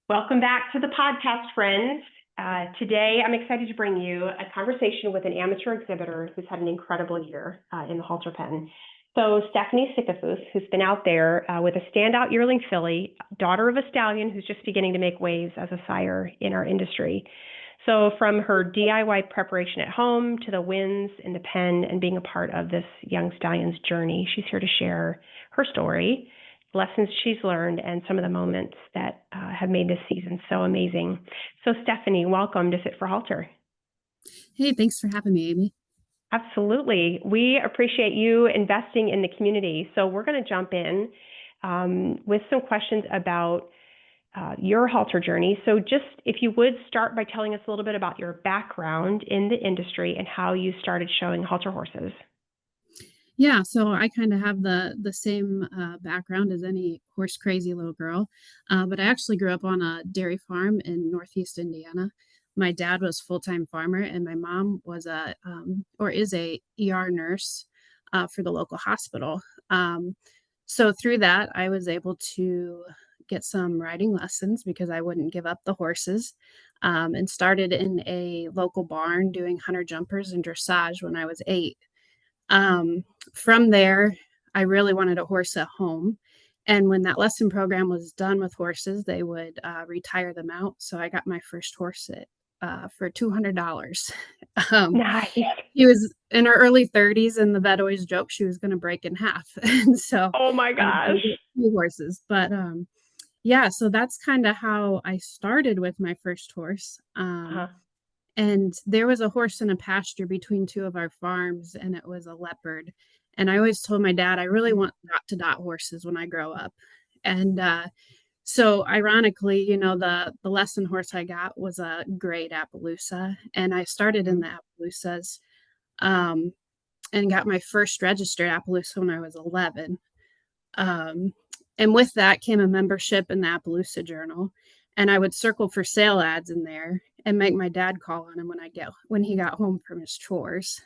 Welcome back to the podcast, friends. Today, I'm excited to bring you a conversation with an amateur exhibitor who's had an incredible year in the Halter pen. So Stephanie Sickafoose, who's been out there with a standout yearling filly, daughter of a stallion who's just beginning to make waves as a sire in our industry. So from her DIY preparation at home to the wins in the pen and being a part of this young stallion's journey, she's here to share her story, lessons she's learned, and some of the moments that have made this season so amazing. So Stephanie, welcome to Fit for Halter. Hey, thanks for having me, Amy. Absolutely. We appreciate you investing in the community. So we're going to jump in with some questions about your halter journey. So just if you would start by telling us a little bit about your background in the industry and how you started showing halter horses. Yeah, so I kind of have the same background as any horse crazy little girl, but I actually grew up on a dairy farm in Northeast Indiana. My dad was full-time farmer, and my mom was is a ER nurse for the local hospital. So through that, I was able to get some riding lessons because I wouldn't give up the horses, and started in a local barn doing hunter jumpers and dressage when I was 8. From there, I really wanted a horse at home. And when that lesson program was done with horses, they would retire them out. So I got my first horse for $200. Nice. He was in her early 30s, and the vet always joked she was going to break in half. And so Oh my I was gosh. going to get 2 horses. But yeah, so that's kind of how I started with my first horse. Uh-huh. And there was a horse in a pasture between 2 of our farms, and it was a leopard. And I always told my dad, I really want dot-to-dot horses when I grow up. And so ironically, the lesson horse I got was a great Appaloosa. And I started in the Appaloosas um, and got my first registered Appaloosa when I was 11. Um, and with that came a membership in the Appaloosa Journal. And I would circle for sale ads in there and make my dad call on him when he got home from his chores.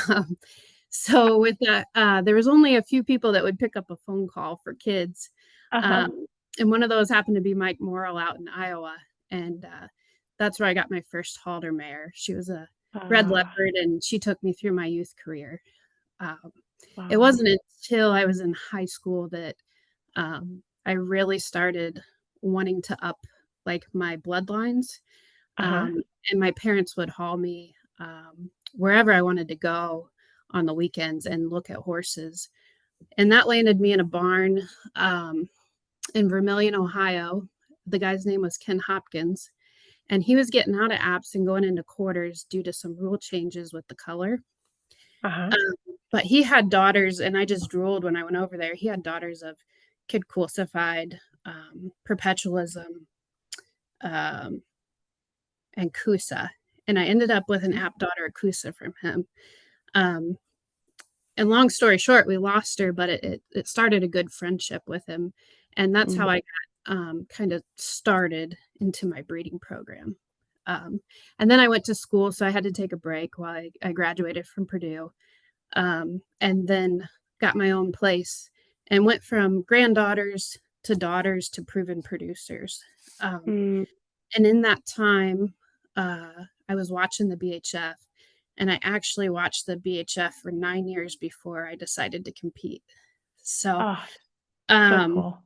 Um, so with that, there was only a few people that would pick up a phone call for kids. Uh-huh. And one of those happened to be Mike Morrill out in Iowa. And that's where I got my first halter mare. She was a red leopard, and she took me through my youth career. It Wow. wasn't until I was in high school that I really started wanting to up like my bloodlines. Uh-huh. And my parents would haul me wherever I wanted to go on the weekends and look at horses. And that landed me in a barn in Vermilion, Ohio. The guy's name was Ken Hopkins, and he was getting out of apps and going into quarters due to some rule changes with the color. Uh-huh. But he had daughters, and I just drooled when I went over there. He had daughters of Kid Coolsified, Perpetualism, and Kusa. And I ended up with an app daughter, Kusa, from him. And long story short, we lost her, but it started a good friendship with him. And that's how I got kind of started into my breeding program. And then I went to school, so I had to take a break while I graduated from Purdue. And then got my own place and went from granddaughters to daughters to proven producers. And in that time, I was watching the BHF, and I actually watched the BHF for 9 years before I decided to compete. So, So cool.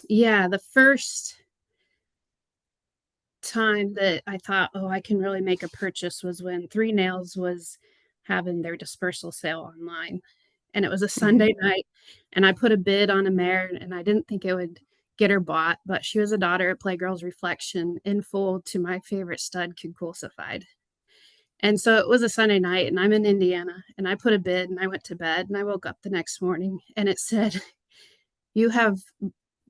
Yeah, the first time that I thought, oh, I can really make a purchase was when Three Nails was having their dispersal sale online. And it was a Sunday night, and I put a bid on a mare, and I didn't think it would get her bought, but she was a daughter of Playgirl's Reflection in full to my favorite stud, Kid Coolsified. And so it was a Sunday night, and I'm in Indiana, and I put a bid, and I went to bed, and I woke up the next morning, and it said, you have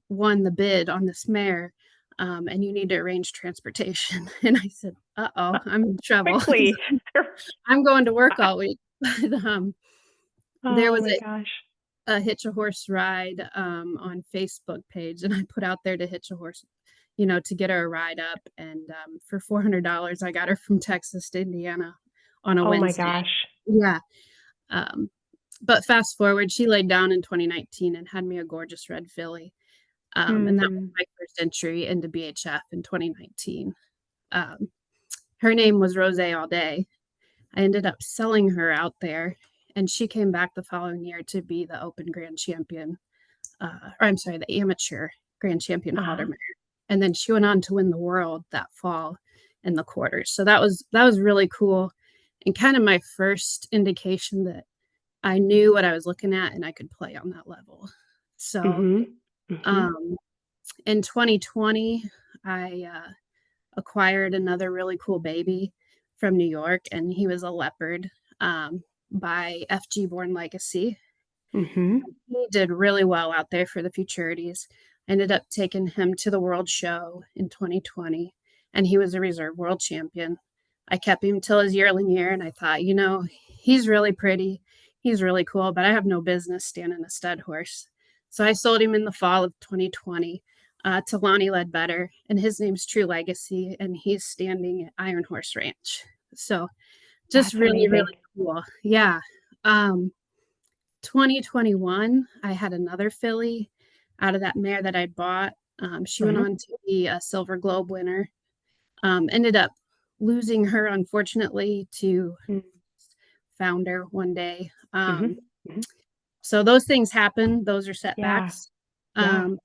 won the bid on this mare, and you need to arrange transportation. And I said, uh-oh, I'm in trouble. Quickly. I'm going to work all week. But, there Oh was my gosh. a hitch a horse ride on Facebook page, and I put out there to hitch a horse, to get her a ride up. And for $400, I got her from Texas to Indiana on a Oh my Wednesday. gosh. Yeah. But fast forward, she laid down in 2019 and had me a gorgeous red filly. And that was my first entry into BHF in 2019. Um, her name was Rose All Day. I ended up selling her out there, and she came back the following year to be the Open Grand Champion, or I'm sorry, the Amateur Grand Champion Halter Uh-huh. mare. And then she went on to win the world that fall in the quarters. So that was really cool, and kind of my first indication that I knew what I was looking at and I could play on that level. So Mhm. Mhm. um, in 2020, I acquired another really cool baby from New York, and he was a leopard by FG Born Legacy. Mhm. He did really well out there for the futurities. I ended up taking him to the world show in 2020, and he was a reserve world champion. I kept him till his yearling year, and I thought, he's really pretty. He's really cool, but I have no business standing a stud horse. So I sold him in the fall of 2020 to Lonnie Ledbetter, and his name's True Legacy, and he's standing at Iron Horse Ranch. So just That's really, amazing. really cool. Yeah. Um, 2021, I had another filly out of that mare that I'd bought. She went Uh-huh. on to be a Silver Globe winner. Ended up losing her, unfortunately, to Mm. founder one day. Mhm. Mhm. So those things happen. Those are Yeah. setbacks. Yeah. Um,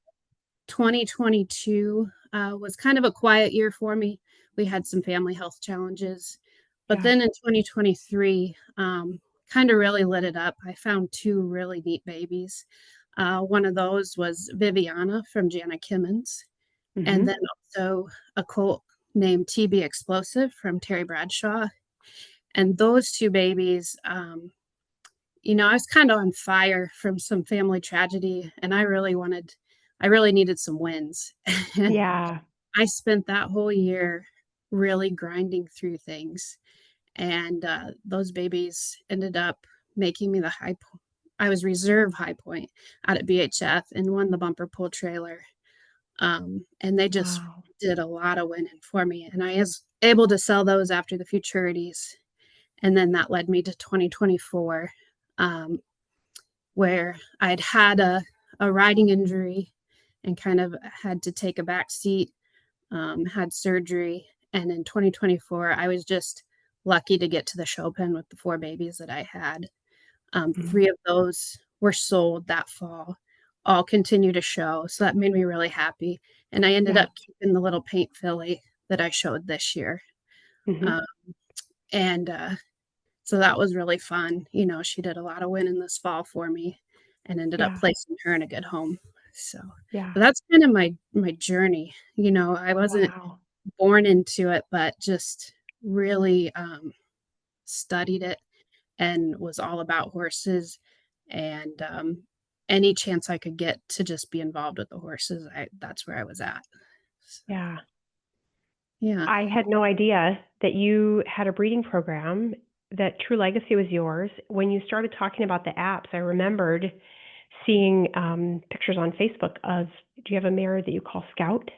2022 was kind of a quiet year for me. We had some family health challenges. But Yeah. then in 2023, kind of really lit it up. I found two really neat babies. One of those was Viviana from Jana Kimmons, and then Mhm. also a colt named TB Explosive from Terry Bradshaw. And those two babies, I was kind of on fire from some family tragedy, and I really needed some wins. And Yeah. I spent that whole year really grinding through things. And those babies ended up making me the I was reserve high point out at BHF and won the bumper pull trailer. And they just Wow. did a lot of winning for me. And I was able to sell those after the futurities. And then that led me to 2024, um, where I'd had a riding injury and kind of had to take a back seat, had surgery. And in 2024, I was just lucky to get to the show pen with the four babies that I had. Mhm. Three of those were sold that fall, all continue to show. So that made me really happy. And I ended Yeah. up keeping the little paint filly that I showed this year. Mhm. Um, and So that was really fun. She did a lot of winning this fall for me and ended up Yeah. placing her in a good home. So, Yeah. but that's kind of my journey. I wasn't Wow. born into it, but just really studied it and was all about horses. And any chance I could get to just be involved with the horses, that's where I was at. So, Yeah. yeah. I had no idea that you had a breeding program, that True Legacy was yours. When you started talking about the apps, I remembered seeing pictures on Facebook of, do you have a mare that you call Scout?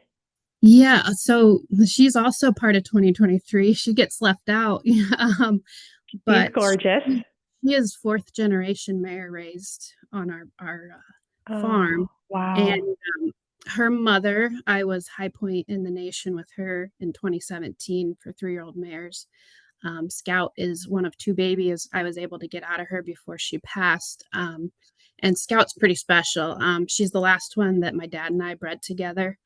Yeah, so she's also part of 2023. She gets left out. She's But gorgeous. she is fourth generation mare raised on our farm, Oh, and wow. her mother, I was high point in the nation with her in 2017 for 3-year-old mares. Scout is one of two babies I was able to get out of her before she passed. And Scout's pretty special. She's the last one that my dad and I bred together.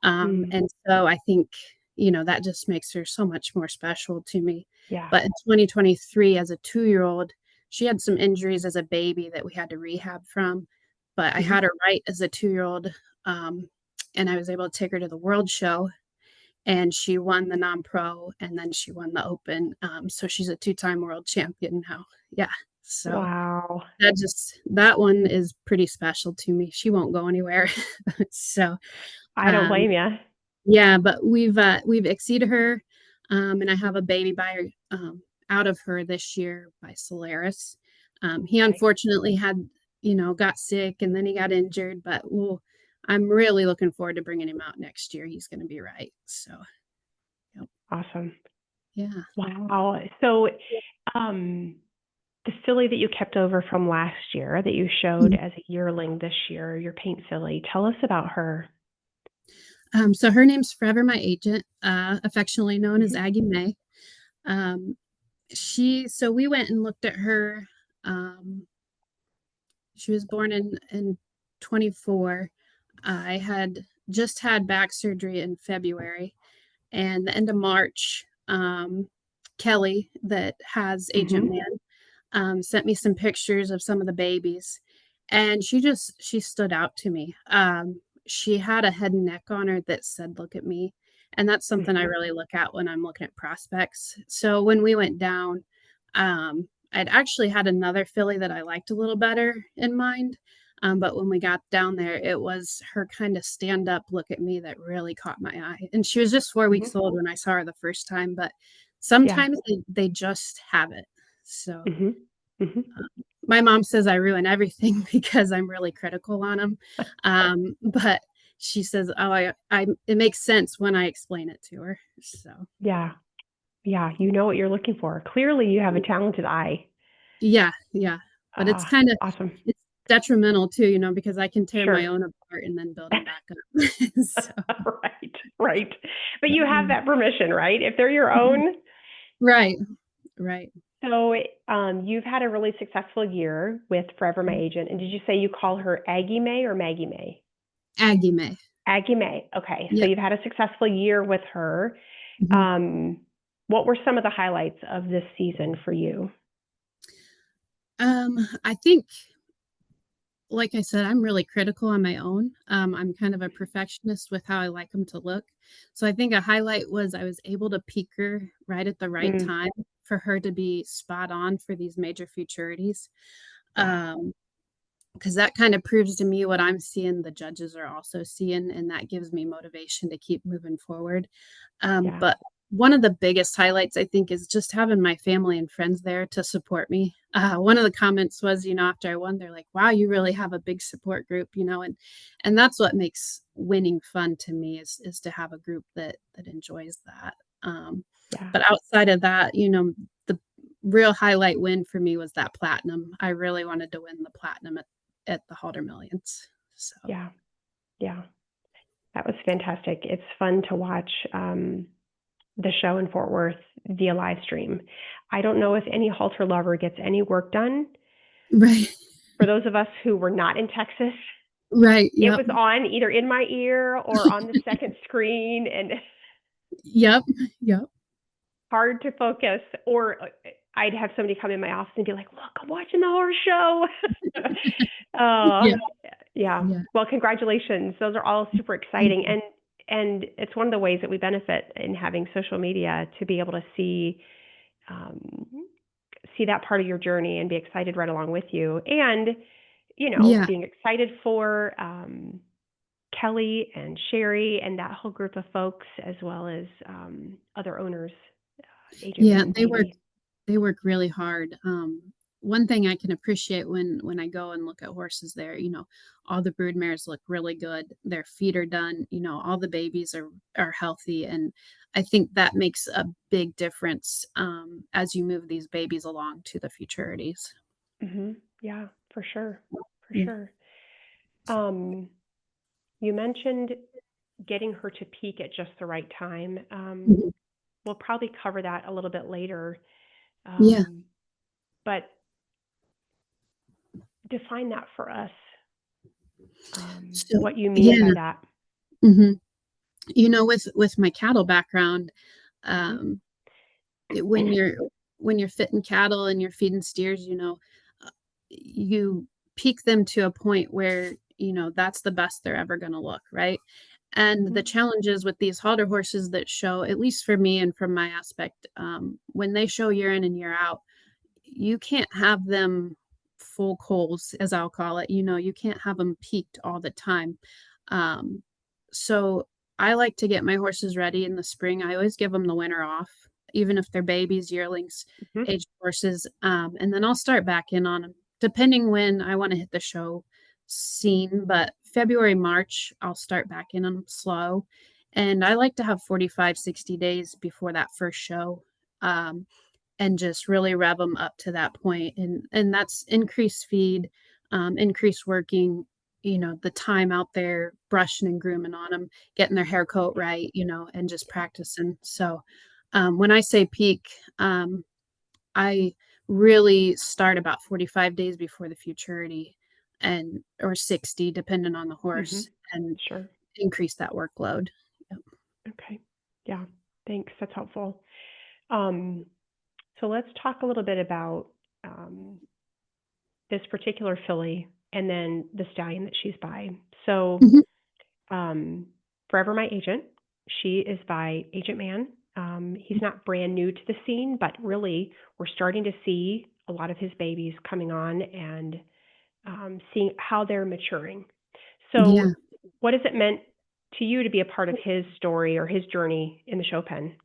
Mm, And so I think, that just makes her so much more special to me. yeah. But in 2023, as a 2-year-old, she had some injuries as a baby that we had to rehab from. But I Mhm. had her right as a 2-year-old. Um, and I was able to take her to the world show, and she won the non-pro, and then she won the open. So she's a 2-time world champion now. Yeah. So Wow. that one is pretty special to me. She won't go anywhere. So I don't um blame you. yeah, but we've exceeded her, and I have a baby by out of her this year by Solaris. He Okay. unfortunately got sick, and then he got injured, but I'm really looking forward to bringing him out next year. He's going to be right. So, yep. Awesome. Yeah. Wow. So, um, the filly that you kept over from last year that you showed Mhm. as a yearling this year, your paint filly, tell us about her. So her name's Forever My Agent, affectionately known as Mhm. Aggie May. Um, so we went and looked at her. Um, she was born in 24. I had just had back surgery in February, and the end of March, Kelly, that has Agent Mhm. Man, sent me some pictures of some of the babies, and she stood out to me. She had a head and neck on her that said, "Look at me," and that's something I Mhm. really look at when I'm looking at prospects. So when we went down, I'd actually had another filly that I liked a little better in mind. But when we got down there, it was her kind of stand up look at me that really caught my eye. And she was just 4 weeks Mhm. old when I saw her the first time, but Yeah. sometimes they just have it. So Mhm. Mhm. my mom says I ruin everything because I'm really critical on them. But she says, "Oh, it makes sense when I explain it to her." So Yeah. Yeah. You know what you're looking for. Clearly, you have a talented eye. yeah, yeah. But it's Ah, kind of awesome. it's detrimental too, because I can tear my Sure. own apart and then build them back up. So Right. Right. But you have um, that permission, right? If they're your mhm. own. Right, right. So, you've had a really successful year with Forever My Agent. And did you say you call her Aggie May or Maggie May? Aggie May. Aggie May. Okay. So Yep. you've had a successful year with her. Mhm. Um, what were some of the highlights of this season for you? I think, like I said, I'm really critical on my own. I'm kind of a perfectionist with how I like them to look. So I think a highlight was I was able to peak her right at the right Mm, time for her to be spot on for these major futurities. yeah. Um, because that kind of proves to me what I'm seeing, the judges are also seeing, and that gives me motivation to keep moving forward. Yeah. But one of the biggest highlights, I think, is just having my family and friends there to support me. One of the comments was, after I won, they're like, "Wow, you really have a big support group," and that's what makes winning fun to me is to have a group that enjoys that. Um, Yeah. but outside of that, the real highlight win for me was that platinum. I really wanted to win the platinum at the Halter Millions. So Yeah. Yeah. That was fantastic. It's fun to watch the show in Fort Worth via live stream. I don't know if any halter lover gets any work done. right, For those of us who were not in Texas, right, it yep, was on either in my ear or on the second screen and yep, yep. hard to focus. Or I'd have somebody come in my office and be like, "Look, I'm watching the horror show." Yeah, uh, yeah. yeah, Well, congratulations. Those are all super thank exciting. you. And it's one of the ways that we benefit in having social media to be able to um, see that part of your journey and be excited right along with you. And, Yeah, being excited for Kelly and Sherry and that whole group of folks, as well as other owners, Agent yeah, Man Baby. they work really hard. One thing I can appreciate when I go and look at horses there, all the brood mares look really good. Their feet are done, all the babies are healthy, and I think that makes a big difference as you move these babies along to the futurities. Yeah, for sure. For Yeah. sure. Um, you mentioned getting her to peak at just the right time. Mhm. We'll probably cover that a little bit later. Yeah. Um, but define that for us, So what you mean by yeah. that. hmm with my cattle background, Hmm. um, when you're fitting cattle and you're feeding steers, you peak them to a point where that's the best they're ever going to look, right? And the Hmm. challenges with these halter horses that show, at least for me and from my aspect, when they show year in and year out, you can't have them full coals, as I'll call it. You can't have them peaked all the time. Um, so I like to get my horses ready in the spring. I always give them the winter off, even if they're babies, yearlings, Hmm. aged horses. And then I'll start back in on them, depending when I want to hit the show scene. But February, March, I'll start back in on 'em slow. And I like to have 45, 60 days before that first show. Um, and just really rev them up to that point, and that's increased feed, increased working, the time out there brushing and grooming on them, getting their hair coat right, and just Yeah. practicing. So, when I say peak, I really start about 45 days before the futurity and or 60 depending on the Mhm. horse and Sure. increase that workload. Yep. Okay. Yeah. Thanks. That's helpful. Um, so let's talk a little bit about um, this particular filly and then the stallion that she's by. So, Mhm. um, Forever My Agent, she is by Agent Man. He's not brand new to the scene, but really we're starting to see a lot of his babies coming on and seeing how they're maturing. So, Yeah. what has it meant to you to be a part of his story or his journey in the show pen?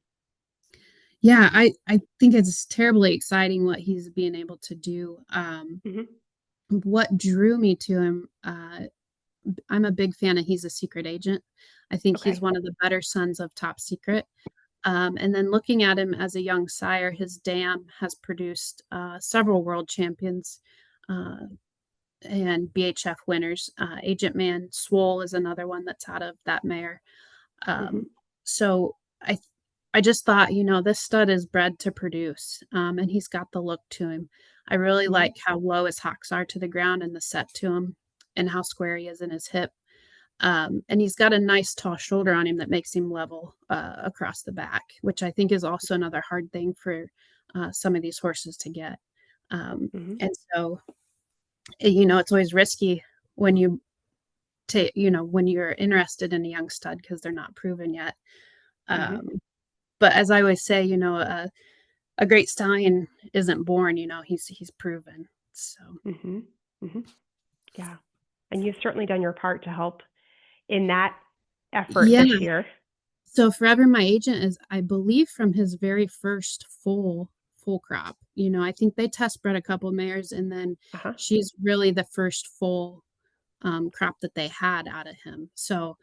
Yeah, I think it's terribly exciting what he's being able to do. Hmm. What drew me to him, I'm a big fan of He's a Secret Agent. I think he's Okay. one of the better sons of Top Secret. And then looking at him as a young sire, his dam has produced several world champions uh, and BHF winners. Agent Man Swole is another one that's out of that mare. Hmm. So I just thought, this stud is bred to produce, and he's got the look to him. I really Hmm. like how low his hocks are to the ground and the set to him, and how square he is in his hip. And he's got a nice tall shoulder on him that makes him level across the back, which I think is also another hard thing for some of these horses to get. Hmm. And so, it's always risky when when you're interested in a young stud because they're not proven yet. Hmm. Um, but as I always say, a great stallion isn't born. He's proven. So Hmm. Hmm. Yeah. And you've certainly done your part to help in that effort yeah. this year. So Forever My Agent is, I believe, from his very first full crop. I think they test bred a couple mares, and then Uh-huh. she's really the first full crop that they had out of him. So,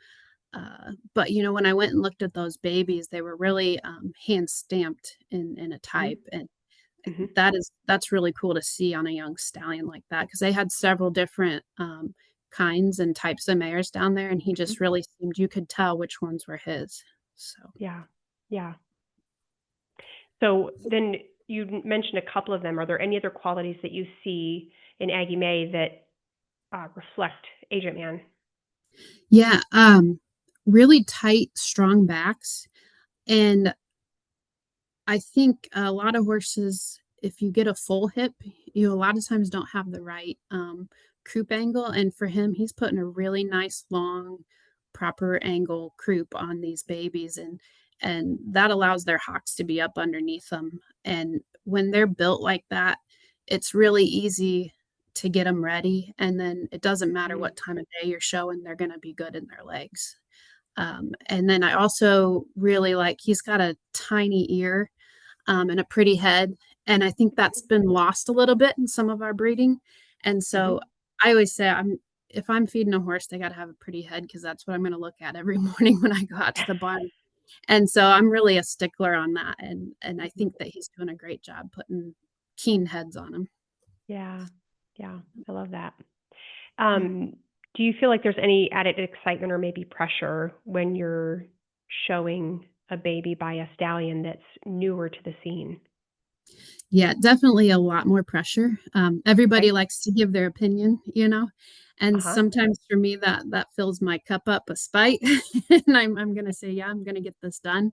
but when I went and looked at those babies, they were really hand stamped in a Hmm. type, and Hmm. that's really cool to see on a young stallion like that because they had several different kinds and types of mares down there, and he Hmm. just really seemed you could tell which ones were his. So. Yeah. Yeah. So then you mentioned a couple of them. Are there any other qualities that you see in Aggie Mae that reflect Agent Man? Yeah, really tight, strong backs, and I think a lot of horses, if you get a full hip, you a lot of times don't have the right, croup angle, and for him, he's putting a really nice, long, proper angle croup on these babies, and that allows their hocks to be up underneath them, and when they're built like that, it's really easy to get them ready, and then it doesn't matter Mm. what time of day you're showing, they're gonna be good in their legs. And then I also really like he's got a tiny ear, and a pretty head. And I think that's been lost a little bit in some of our breeding. And Hmm. so I always say if I'm feeding a horse, they got to have a pretty head because that's what I'm going to look at every morning when I go out to the barn. And so I'm really a stickler on that. And I Hmm. think that he's doing a great job putting keen heads on him. Yeah. Yeah. I love that. Yeah. Um, do you feel like there's any added excitement or maybe pressure when you're showing a baby by a stallion that's newer to the scene? Yeah, definitely a lot more pressure. Everybody Okay. likes to give their opinion, and Uh-huh. sometimes for me that fills my cup up with spite, and I'm gonna say, yeah, I'm gonna get this done.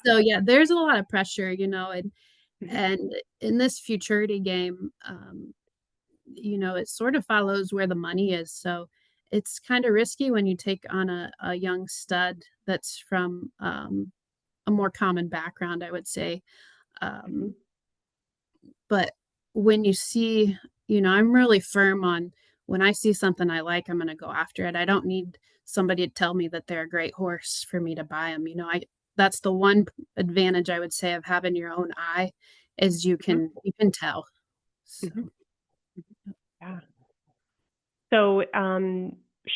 So yeah, there's a lot of pressure, Hmm. and in this futurity game, it sort of follows where the money is. So it's kind of risky when you take on a young stud that's from a more common background, I would say. Hmm. Um, but when you see, I'm really firm on when I see something I like, I'm going to go after it. I don't need somebody to tell me that they're a great horse for me to buy them. I that's the one advantage I would say of having your own eye is Hmm. you can tell. So, Hmm. Yeah. So,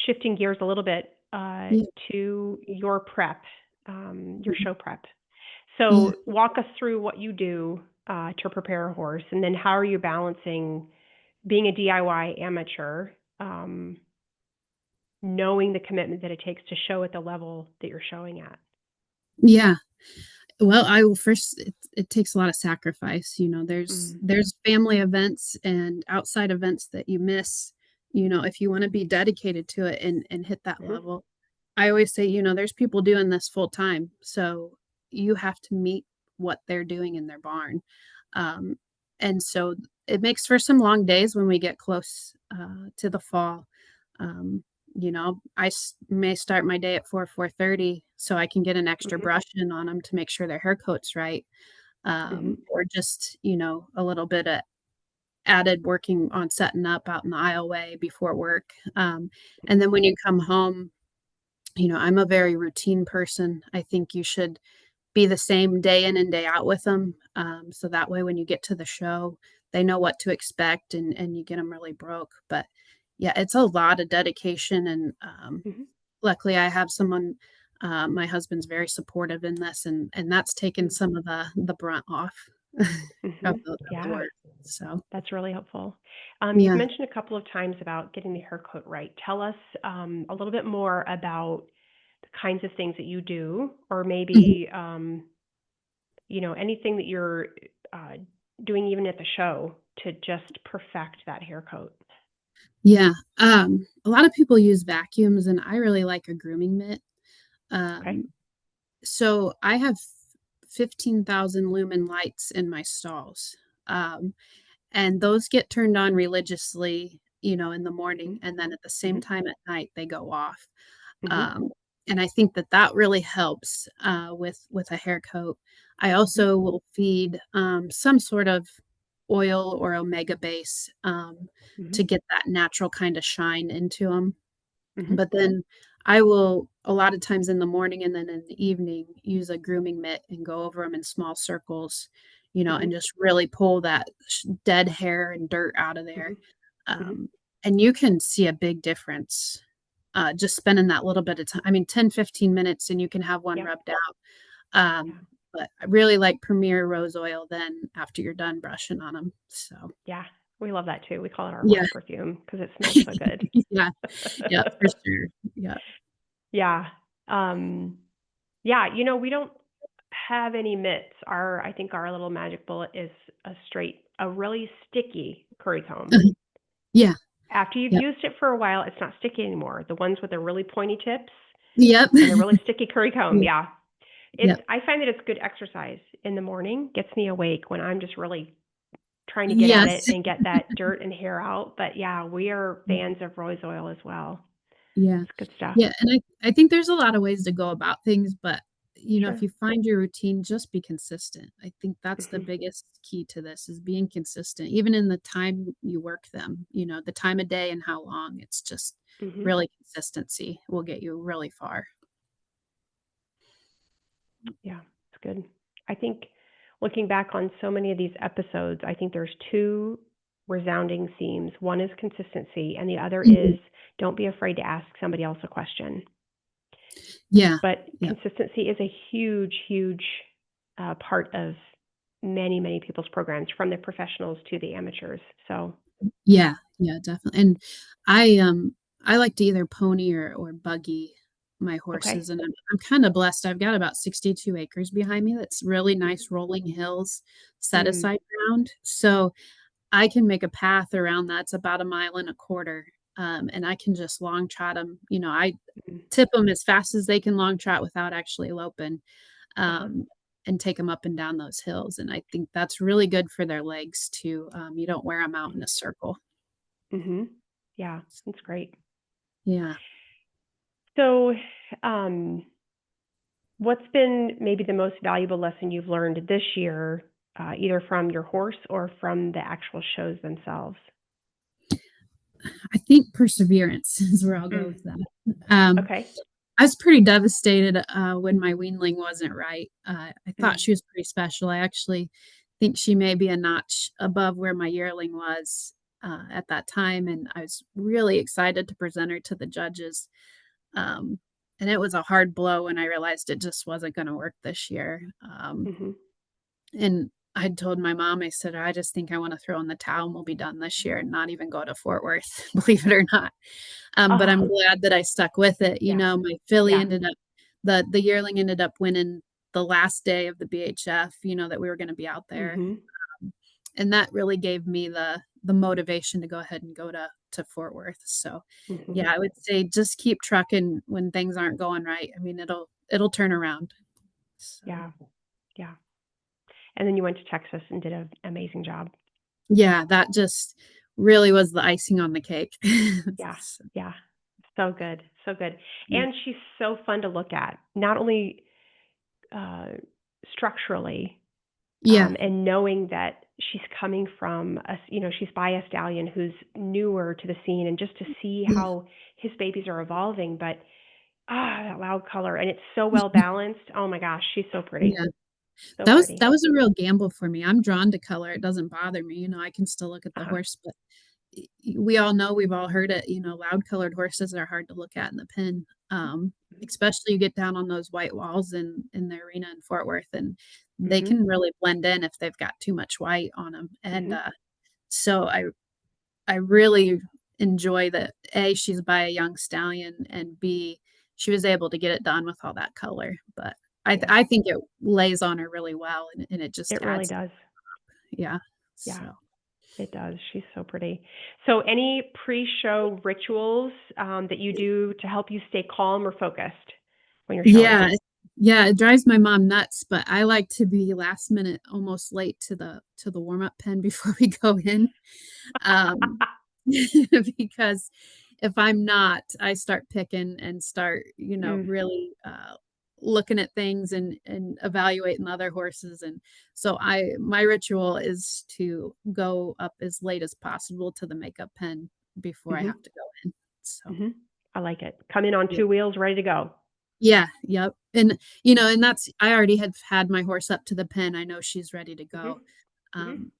shifting gears a little bit yeah, to your prep, your mhm, show prep. yeah. So, walk us through what you do to prepare a horse, and then how are you balancing being a DIY amateur knowing the commitment that it takes to show at the level that you're showing at. Yeah. Well, I will first it takes a lot of sacrifice, Mm. there's family events and outside events that you miss, if you wanna be dedicated to it and hit that Mhm. level. I always say, there's people doing this full time, so you have to meet what they're doing in their barn. Um, and so it makes for some long days when we get close, to the fall. Um, may start my day at 4:30 so I can get an extra Mhm. brush in on them to make sure their hair coat's right, Mhm. or just, a little bit of added working on setting up out in the aisleway before work. And then Mhm. when you come home, I'm a very routine person. I think you should be the same day in and day out with them, so that way when you get to the show, they know what to expect and you get them really broke, but, yeah, it's a lot of dedication and, Mhm. luckily, I have someone my husband's very supportive in this, and that's taken Mm. some of the brunt off of Mhm. the Yeah, work, so, that's really helpful. You've yeah. mentioned a couple of times about getting the hair coat right. Tell us a little bit more about the kinds of things that you do, or Mhm. maybe anything that you're uh, doing even at the show to just perfect that hair coat. Yeah, a lot of people use vacuums, and I really like a grooming mitt. Okay. Um, so I have 15,000 lumen lights in my stalls, um, and those get turned on religiously, in the morning, Mhm. and then at the same Mhm. time at night, they go off. Mhm. Um, and I think that that really helps, with a hair coat. I Mhm. also will feed, some sort of oil or omega base, Mhm. to get that natural kinda shine into them. Mhm. But then I will a lot of times in the morning and then in the evening, use a grooming mitt and go over them in small circles, and Mhm. just really pull that dead hair and dirt out of there. Mhm. Mhm. Um, and you can see a big difference, just spending that little bit of time. I mean, 10, 15 minutes and you can have one Yep. rubbed out. Yeah. But I really like Premier Rose Oil then after you're done brushing on them. So, Yeah. We love that too. We call it our yeah. horse perfume because it smells so good. Yeah. Yeah, for sure. Yeah. Yeah. Um, yeah, we don't have any mitts. I think our little magic bullet is a really sticky curry comb. Yeah. After you've Yep. used it for a while, it's not sticky anymore. The ones with the really pointy tips Yep. and the really sticky curry comb, Yeah. yeah. Yep. I find that it's good exercise in the morning, gets me awake when I'm just really trying to get at it Yes. and get that dirt and hair out. But yeah, we are fans of rose oil as well. Yeah. It's good stuff. Yeah, and I think there's a lot of ways to go about things, but, if Sure. you find your routine, just be consistent. I think that's the Mhm. biggest key to this is being consistent, even in the time you work them, the time of day and how long. It's just Mhm. really consistency will get you really far. Yeah, it's good. I think looking back on so many of these episodes, I think there's two resounding themes. One is consistency, and the other Mhm. is don't be afraid to ask somebody else a question. Yeah. But Yeah. consistency is a huge, huge part of many, many people's programs, from the professionals to the amateurs. So, yeah. Yeah, yeah, definitely, and I like to either pony or buggy my Okay. horses, and I'm kinda blessed. I've got about 62 acres behind me that's really Mhm. nice rolling hills, set Mm. aside ground, so I can make a path around that's about a mile and a quarter, and I can just long trot them. I Mm. tip them as fast as they can long trot without actually loping, Uh-huh. um, and take them up and down those hills, and I think that's really good for their legs too. You don't wear them out in a circle. Mhm. Yeah, that's great. Yeah. So, um, what's been maybe the most valuable lesson you've learned this year, either from your horse or from the actual shows themselves? I think perseverance is where I'll go Mm. with that. Um, Okay. I was pretty devastated, when my weanling wasn't right. I thought Mm. she was pretty special. I actually think she may be a notch above where my yearling was, at that time, and I was really excited to present her to the judges. Um, and it was a hard blow when I realized it just wasn't gonna work this year. Mhm. And I told my mom, I said, "I just think I wanna throw in the towel and we'll be done this year and not even go to Fort Worth," believe it or not. But I'm Oh, glad that I stuck with it. yeah, My filly yeah. ended up the yearling ended up winning the last day of the BHF, that we were gonna be out there. Mhm, And that really gave me the motivation to go ahead and go to Fort Worth. So, mhm. yeah, I would say just keep trucking when things aren't going right. I mean, it'll turn around. So, Yeah, yeah. And then you went to Texas and did an amazing job. yeah, that just really was the icing on the cake. Yeah, So, yeah. So good, so good. yeah. And she's so fun to look at, not only, uh, structurally, Yeah. and knowing that she's coming from she's by a stallion who's newer to the scene, and just to see Yeah. how his babies are evolving, but, that loud color, and it's so well balanced. Oh my gosh, she's so pretty, Yeah. so That pretty. was a real gamble for me. I'm drawn to color, it doesn't bother me, I can still look at the Uh-huh. horse, but we all know, we've all heard it, loud colored horses are hard to look at in the pen. Mhm, Especially you get down on those white walls in the arena in Fort Worth, and they mhm, can really blend in if they've got too much white on them. And mhm, so I really enjoy that A, she's by a young stallion, and B, she was able to get it done with all that color. But yeah, I think it lays on her really well, and it just it really adds, does. yeah. Yeah, So it does. She's so pretty. So any pre-show rituals, that you do to help you stay calm or focused when you're showing? yeah, yeah, it drives my mom nuts, but I like to be last minute, almost late to the warm-up pen before we go in, um, because if I'm not, I start picking and start, Mm, really, looking at things and evaluating other horses, and so I my ritual is to go up as late as possible to the makeup pen before I mhm, have to go in, so mhm. I like it. Come in on yeah. 2 wheels, ready to go. Yeah, yep, and that's I already had my horse up to the pen, I know she's ready to Mhm, go. mhm. Um,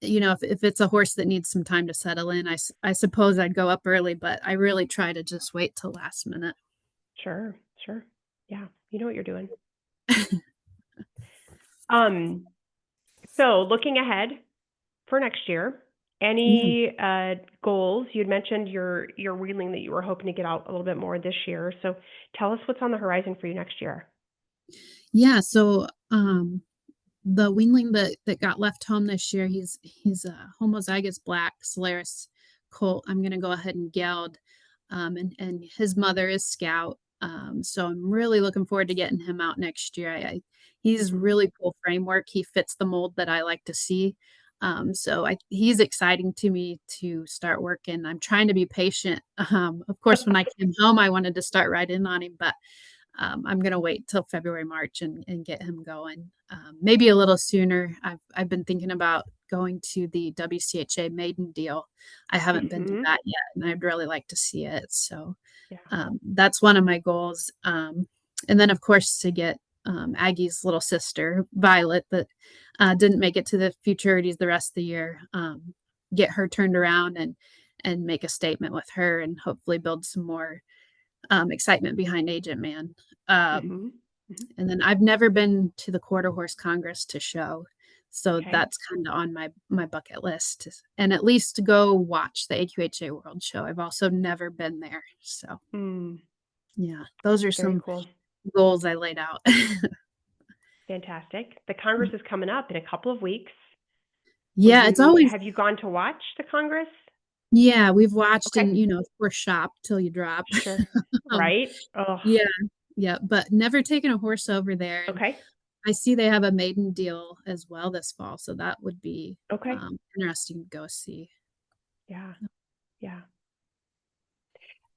if it's a horse that needs some time to settle in, I suppose I'd go up early, but I really try to just wait till last minute. Sure, sure. Yeah, you know what you're doing. Um, so looking ahead for next year, Yeah. any, goals? You'd mentioned your wheeling that you were hoping to get out a little bit more this year, so tell us what's on the horizon for you next year. Yeah, so, the weanling that got left home this year, he's a homozygous black Solaris colt. I'm gonna go ahead and geld, and his mother is Scout, so I'm really looking forward to getting him out next year. I he's Mhm, really cool framework. He fits the mold that I like to see. So he's exciting to me to start working. I'm trying to be patient. Of course, when I came home, I wanted to start right in on him, but I'm gonna wait till February, March and get him going. Maybe a little sooner. I've been thinking about going to the WCHA maiden deal. I haven't been to mhm. that yet, and I'd really like to see it. So Yeah. that's one of my goals. And then, of course, to get Aggie's little sister, Violet, that didn't make it to the futurities the rest of the year. Get her turned around and make a statement with her, and hopefully build some more excitement behind Agent Man. Um, Mhm, mhm. and then I've never been to the Quarter Horse Congress to show, so Okay. that's kinda on my bucket list, and at least to go watch the AQHA World Show. I've also never been there, so, Mm, yeah, those are very some cool. goals I laid out. Fantastic. The Congress is coming up in a couple of weeks. Will Yeah, it's you always have you gone to watch the Congress? yeah, we've watched Okay. and, of course, shop till you drop. Sure. Um, Right? Oh. yeah, yeah, but never taken a horse over there, and Okay. I see they have a maiden deal as well this fall, so that would be, Okay. interesting to go see. Yeah. Yeah.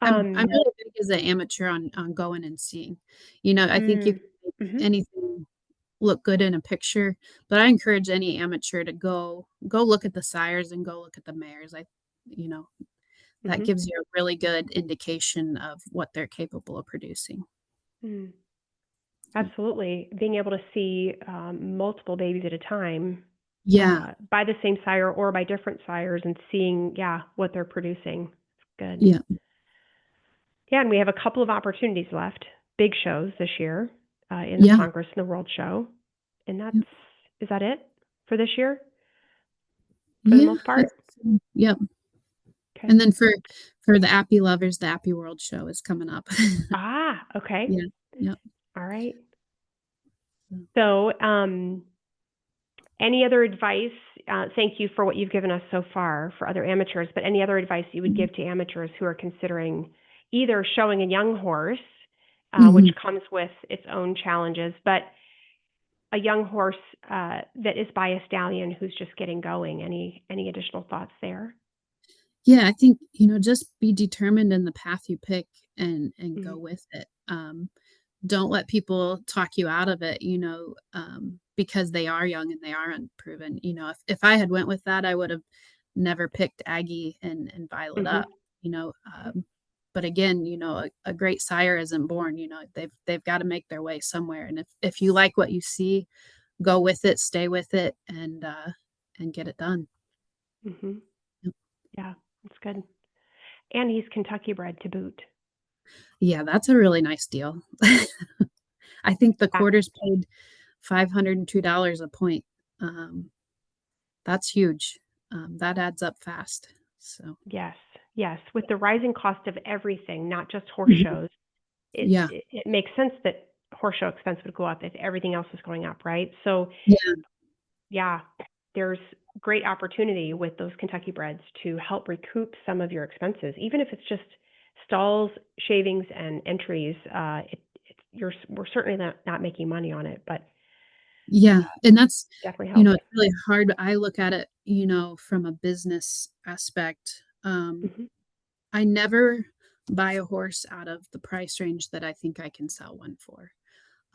I'm Um, really big as an amateur on going and seeing. I think you mm, can make mhm. anything look good in a picture, but I encourage any amateur to go look at the sires and go look at the mares. You know, that Mhm. gives you a really good indication of what they're capable of producing. Mm. Yeah. Absolutely. Being able to see, multiple babies at a time, Yeah, by the same sire or by different sires, and seeing, yeah, what they're producing. Good. yeah, Yeah, and we have a couple of opportunities left, big shows this year, in the yeah, Congress and the World Show, and that's yeah. is that it? for this year, for the Yeah, most I part? think so. Yep. Okay. And then for the Appy lovers, the Appy World show is coming up. Ah, okay. Yeah. Yep. All right. So, So, any other advice? Thank you for what you've given us so far for other amateurs, but any other advice you would mhm. give to amateurs who are considering either showing a young horse, which Mhm. comes with its own challenges, but a young horse that is by a stallion who's just getting going? Any additional thoughts there? Yeah, I think, just be determined in the path you pick and go Mm, with it. Don't let people talk you out of it, because they are young and they are unproven. If I had went with that, I would have never picked Aggie and Violet mhm, up, but again, a great sire isn't born, they've got to make their way somewhere. And if you like what you see, go with it, stay with it, and get it done. mhm. Yep. Yeah, that's good. And he's Kentucky bred to boot. Yeah, that's a really nice deal. I think the Yeah. quarters paid $502 a point. Um, that's huge. That adds up fast. So, Yes. Yes. With the rising cost of everything, not just horse mhm. shows, Yeah, it makes sense that horse show expense would go up if everything else is going up, right? So yeah, yeah, there's great opportunity with those Kentucky breds to help recoup some of your expenses, even if it's just stalls, shavings, and entries. We're certainly not making money on it, but yeah, and that's definitely helps. it's really hard. I look at it, from a business aspect. Hmm. I never buy a horse out of the price range that I think I can sell one for.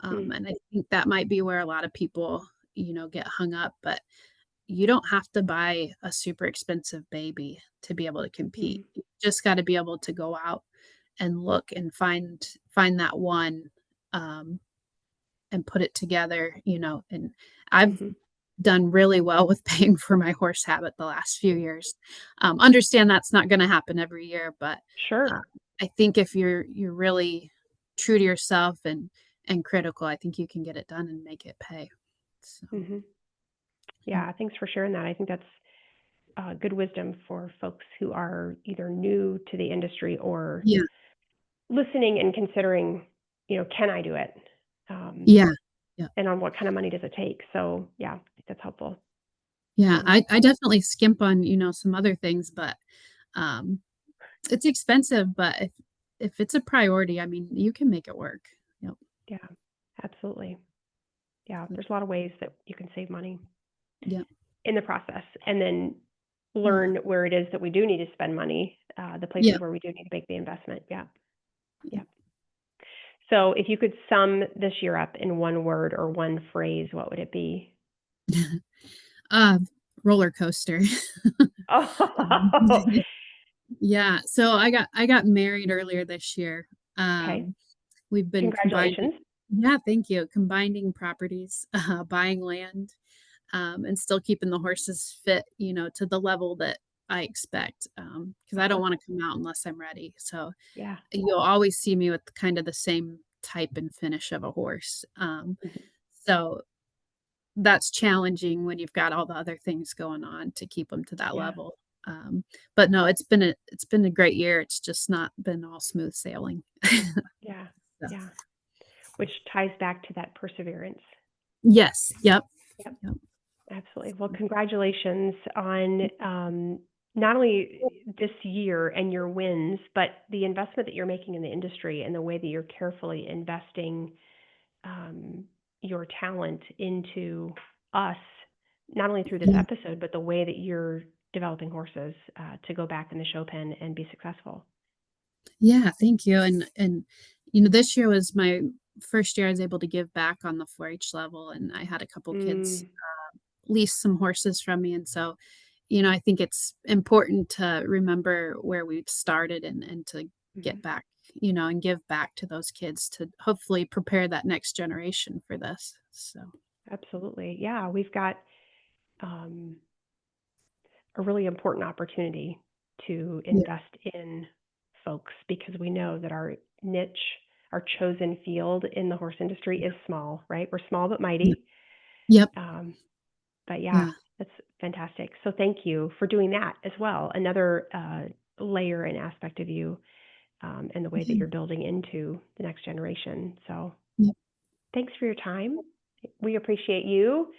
Mm, And I think that might be where a lot of people, get hung up, but you don't have to buy a super expensive baby to be able to compete. mm, You just gotta be able to go out and look and find that one, um, and put it together, and I've hmm. done really well with paying for my horse habit the last few years. Understand that's not gonna happen every year, but, uh, Sure. I think if you're really true to yourself and critical, I think you can get it done and make it pay. So, Hmm. yeah. Yeah, thanks for sharing that. I think that's good wisdom for folks who are either new to the industry or Yeah. listening and considering, can I do it? Um, Yeah. Yeah. and on what kind of money does it take? So yeah, I think that's helpful. Yeah, Um, I definitely skimp on, some other things, but, um, it's expensive, but if it's a priority, I mean, you can make it work. Yep. yeah, absolutely. Yeah, Yep. there's a lot of ways that you can save money Yep. in the process, and then Yeah. learn where it is that we do need to spend money, the places Yep. where we do need to make the investment. Yeah, Yep. yeah. So if you could sum this year up in one word or one phrase, what would it be? Uh, roller coaster. Um, Oh, yeah, so I got married earlier this year. okay. Um, we've been combining. Congratulations. Yeah, thank you. Combining properties, buying land, and still keeping the horses fit, to the level that I expect, because I don't Uh-huh. wanna come out unless I'm ready, so Yeah. you'll always see me with kind of the same type and finish of a horse, Mhm. so that's challenging when you've got all the other things going on to keep them to that Yeah. level, but no, it's been a great year, it's just not been all smooth sailing. Yeah. So Yeah. Which ties back to that perseverance. yes, yep, Yep. yep, Absolutely. Well, congratulations on not only this year and your wins, but the investment that you're making in the industry and the way that you're carefully investing um, your talent into us, not only through this yeah. episode, but the way that you're developing horses to go back in the show pen and be successful. Yeah, thank you, and, this year was my first year I was able to give back on the 4-H level, and I had a couple kids, Mm, lease some horses from me, and so, I think it's important to remember where we've started and to mhm. get back, and give back to those kids to hopefully prepare that next generation for this, so, Absolutely. Yeah, we've got um, a really important opportunity to yeah, invest in folks because we know that our niche, our chosen field in the horse industry is small, right? We're small but yeah, mighty. yep, Um, But yeah, Yeah. that's fantastic. So thank you for doing that as well. Another layer and aspect of you and the way that Yeah. you're building into the next generation. So Yep. thanks for your time. We appreciate you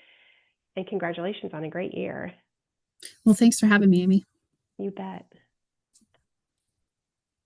and congratulations on a great year. Well, thanks for having me, Amy. You bet.